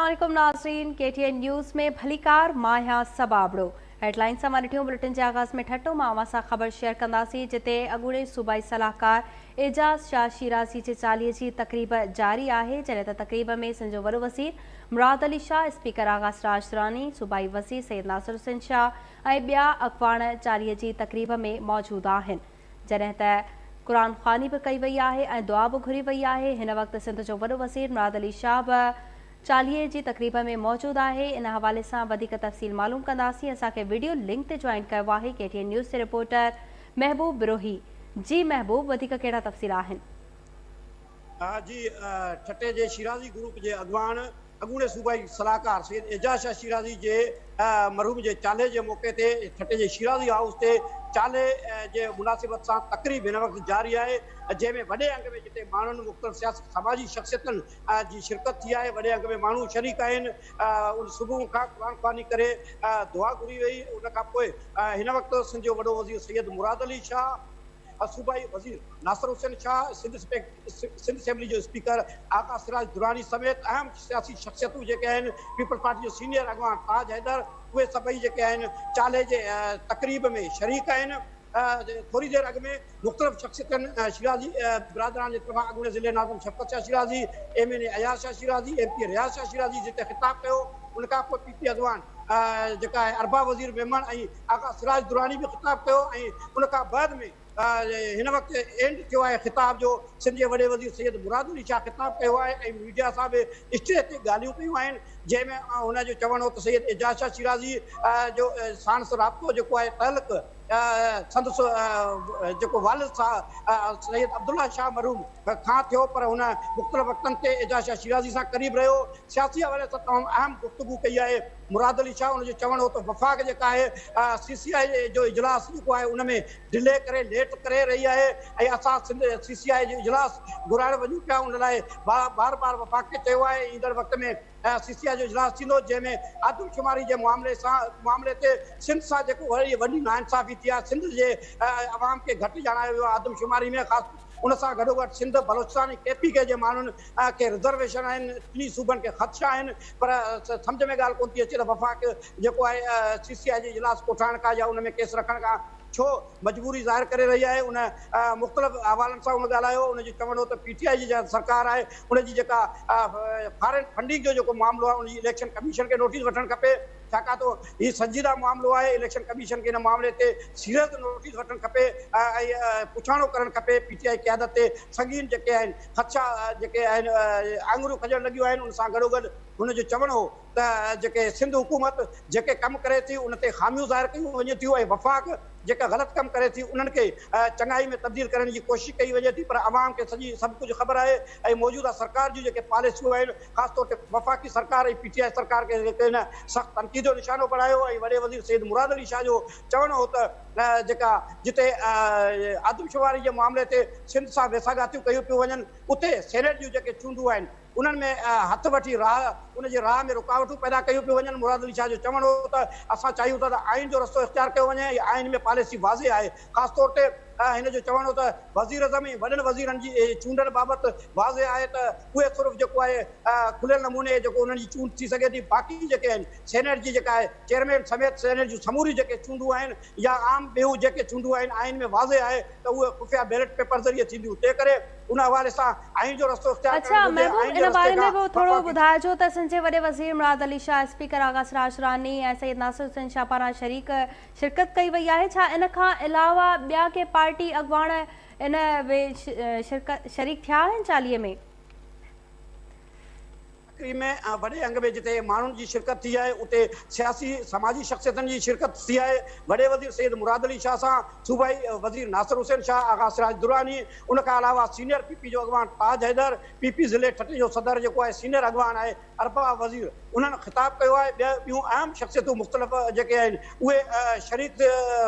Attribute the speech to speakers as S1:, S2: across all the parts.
S1: अस्सलाम वालेकुम नाज़रीन, KTN न्यूज़ में भलीकार माया सबाबड़ो हेडलाइन सां ॾिठियूं। बुलेटिन जे आगाज़ में ठटो मां सां ख़बर शेयर कंदासीं, जिते अॻूणे सूबाई सलाहकार एजाज़ शाह शिराज़ी जे चालीहे जी तक़रीब जारी आहे। जॾहिं त तक़रीब में सिंध जो वॾो वज़ीर मुराद अली शाह, स्पीकर आगा सिराज दुरानी, सूबाई वज़ीर सैयद नासिर हुसैन शाह ऐं ॿिया अॻवान चालीहे जी तक़रीब में मौजूदु आहिनि। जॾहिं त क़ुरान ख़्वानी बि कई वई आहे ऐं दुआ बि घुरी वई आहे। हिन वक़्तु सिंध जो वॾो वज़ीर मुराद अली शाह बि चालीहे जी तक़रीब में मौजूदु आहे। इन हवाले सां वधीक तफ़सील मालूम कंदासीं। असांखे वीडियो लिंक ते जॉइन कयो आहे KTN न्यूज़ जे रिपोर्टर महबूब बिरोही। जी महबूब, वधीक कहिड़ा तफ़सील आहिनि?
S2: जी ठटे जे शिराज़ी ग्रुप जे अॻवान अॻूणे सूबाई सलाहकार सैयद एजाज़ शाह शिराज़ी जे मरहूम जे चाले जे मौक़े ते ठटे जे शिराज़ी हाउस ते चाले जे मुनासिबत सां तक़रीब हिन वक़्तु जारी आहे, जंहिंमें वॾे अंग में जिते माण्हुनि मुख़्तलिफ़ सियासी समाजी शख़्सियतुनि जी शिरकत थी आहे। वॾे अंग में माण्हू शरीक आहिनि। उन सुबुह खां क़ुरान ख़्वानी करे दुआ घुरी वई। उन खां पोइ हिन वक़्तु सिंध जो वॾो वज़ीर सैयद मुराद अली शाह, सूबाई वज़ीर नासिर हुसैन शाह, सिंध असेंबली जो स्पीकर आका सिराज दुरानी समेत अहम सियासी शख़्सियतूं जेके आहिनि, पीपल्स पार्टी जो सीनियर अॻवान ताज हैदर, उहे सभई जेके आहिनि चाले जे तक़रीब में शरीक आहिनि। थोड़ी देर अॻु में मुख़्तलिफ़ शख़्सियतुनि शिराज़ी बिरादरान जे तरफ़ां अॻूणे ज़िले नाज़िम शफ़क़त शाह शिराज़ी, MNA अयाज़ शाह शिराज़ी, MP रियाज़ शाह शिराज़ी जिते ख़िताब कयो। उन खां पोइ PP अॻवान जेका आहे अरबा वज़ीर मेमन ऐं आका सिराज दुरानी बि ख़िताब कयो। ऐं उन खां बाद में हिन वक़्तु एंड थियो आहे ख़िताब जो सिंध जे वॾे वज़ीर सैयद मुराद अली शाह ख़िताब कयो आहे ऐं मीडिया सां बि स्टेज ते ॻाल्हियूं कयूं आहिनि, जंहिंमें हुनजो चवणु हो त सैयद एजाज़ शाह शिराज़ी जो साण सां राब्तो जेको आहे तहलक संदसि जेको वालिद सां सैयद अब्दुल्ला शाह मरहूम खां थियो, पर हुन मुख़्तलिफ़ वक़्तनि ते एजाज़ शाह शिराज़ी सां क़रीब रहियो। सियासी हवाले सां तमामु अहम गुफ़्तगू कई आहे। मुराद अली शाह हुनजो चवणु हो त वफ़ाक़ जेका आहे CCI जो इजलास जेको आहे उन में डिले करे लेट करे रही आहे ऐं असां CCI जो इजलास घुराइण वञूं पिया। उन लाइ बार बार वफ़ाक़ खे चयो आहे ईंदड़ वक़्त में CCI जो इजलास थींदो, जंहिंमें आदमशुमारी जे मामले ते सिंध सां जेको वॾी नाइंसाफ़ी थी आहे, सिंध जे अवाम खे घटि ॼाणायो वियो आहे आदमशुमारी में। ख़ासि उन सां गॾोगॾु सिंध बलोचिस्तान ऐं KPK जे माण्हुनि खे रिज़र्वेशन आहिनि, टिनी सूबनि खे ख़दशा आहिनि, पर सम्झ में ॻाल्हि कोन थी अचे त वफ़ाक़ जेको आहे CCI जो इजलास कोठाइण खां या उन में केस रखण खां छो मजबूरी ज़ाहिर करे रही आहे। उन मुख़्तलिफ़ हवालनि सां उन ॻाल्हायो। उनजो चवणु हो त PTI जी सरकार आहे उनजी जेका फॉरेन फंडिंग जो जेको मामिलो आहे उनजी इलेक्शन कमीशन खे नोटिस वठणु खपे, छाकाणि त हीउ संजीदा मामिलो आहे। इलेक्शन कमीशन खे हिन मामले ते सीरियस नोटिस वठणु खपे ऐं पुछाणो करणु खपे। PTI क़यादत ते संगीन जेके आहिनि ख़दशा जेके आहिनि आङुरियूं खॼणु लॻियूं आहिनि। उन सां गॾोगॾु हुनजो चवणु हो त जेके सिंध हुकूमत जेके कमु करे थी उन ते ख़ामियूं ज़ाहिर कयूं वञे थियूं ऐं वफ़ाक़ जेका ग़लति कमु करे थी उन्हनि खे चङाई में तब्दील करण जी कोशिशि कई वञे थी, पर अवाम खे सभु कुझु ख़बर आहे। ऐं मौजूदा सरकार जूं जेके पॉलिसियूं आहिनि, ख़ासि तौर ते वफ़ाक़ी सरकार ऐं PTI सरकार खे हिन सख़्तु तनक़ीद जो निशानो बणायो। ऐं वॾे वज़ीर सैयद मुराद अली शाह जो चवणु हो त जेका जिते आदमशुमारी जे मामले ते सिंध सां वेसागातियूं कयूं पियूं वञनि, उते सेनेट जूं जेके चूंडूं आहिनि उन्हनि में हथ वठी उनजे राह में रुकावटूं पैदा कयूं पियूं वञनि। मुराद अली शाह जो चवणु हो त असां चाहियूं था त आइन जो रस्तो इख़्तियार कयो वञे ऐं आइन में पॉलिसी वाज़े आहे। ख़ासि तौर ते हिन जो चवणु हो त वज़ीर अज़म ऐं वॾनि वज़ीरनि जी चूंडनि बाबति वाज़े आहे त उहे सिर्फ़ु जेको आहे खुलियल नमूने जेको उन्हनि जी चूंड थी सघे थी। बाक़ी जेके आहिनि सेनेट जी जेका आहे चेयरमैन समेत सेनेट जूं समूरी जेके चूंडूं आहिनि या आम ॿियूं जेके चूंडूं आहिनि आइन में वाज़े आहे त उहे खुफ़िया बैलेट पेपर ज़रिए थींदियूं। तंहिं करे उन हवाले सां आइन जो रस्तो इख़्तियार
S1: अच्छा महबूब, इन बारे में वो थोरो ॿुधाइजो त सिंध जे वॾे वज़ीर मुराद अली शाह, स्पीकर आगा सिराज दुरानी ऐं सैयद नासिर हुसैन शाह पारां शिरकत कई वई आहे। छा इन खां अलावा ॿिया के पार्टी अॻवान इन शरीक थिया आहिनि चालीहे में?
S2: में वॾे अंग में जिते माण्हुनि जी शिरकत थी आहे उते सियासी समाजी शख़्सियतुनि जी शिरकत थी आहे। वॾे वज़ीर सैयद मुराद अली शाह सां सूबाई वज़ीर नासिर हुसैन शाह, आगा सिराज दुरानी, उन खां अलावा सीनियर PP जो अॻवान ताज हैदर, PP ज़िले ठटे जो सदर जेको आहे सीनियर अॻवान आहे अरबा वज़ीर, उन्हनि ख़िताब कयो आहे। ॿियूं अहम शख़्सियतूं मुख़्तलिफ़ जेके आहिनि उहे शरीक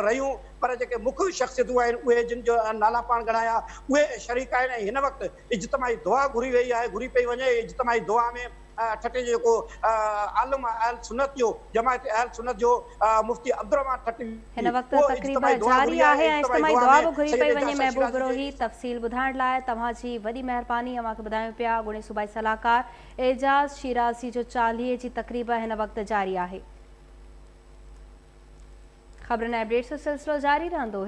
S2: रहियूं, पर जेके मुख्य शख़्सियतूं आहिनि उहे जिन जो नाला पाण ॻणाया उहे शरीक आहिनि। ऐं हिन वक़्तु इज्तिमाही दुआ घुरी पई वञे। इज्तिमाही दुआ में ठटे जेको आलम अहल सुन्नत जो जमायत अहल सुन्नत जो मुफ्ती अब्दुर्रहमान ठटी
S1: हिन वक़्त तक़रीब जारी आहे ऐं इज्तिमाही दुआ बि घुरी पई वञे। महबूब गिरोही तफ़सील ॿुधाइण लाइ तव्हांजी वॾी महिरबानी। अव्हांखे ॿुधायूं पिया अॻूणे सूबाई सलाहकार एजाज़ शिराज़ी जो 40 जी तक़रीब हिन वक़्त जारी आहे। ख़बरुनि ऐं अपडेट्स जो सिलसिलो जारी रहंदो।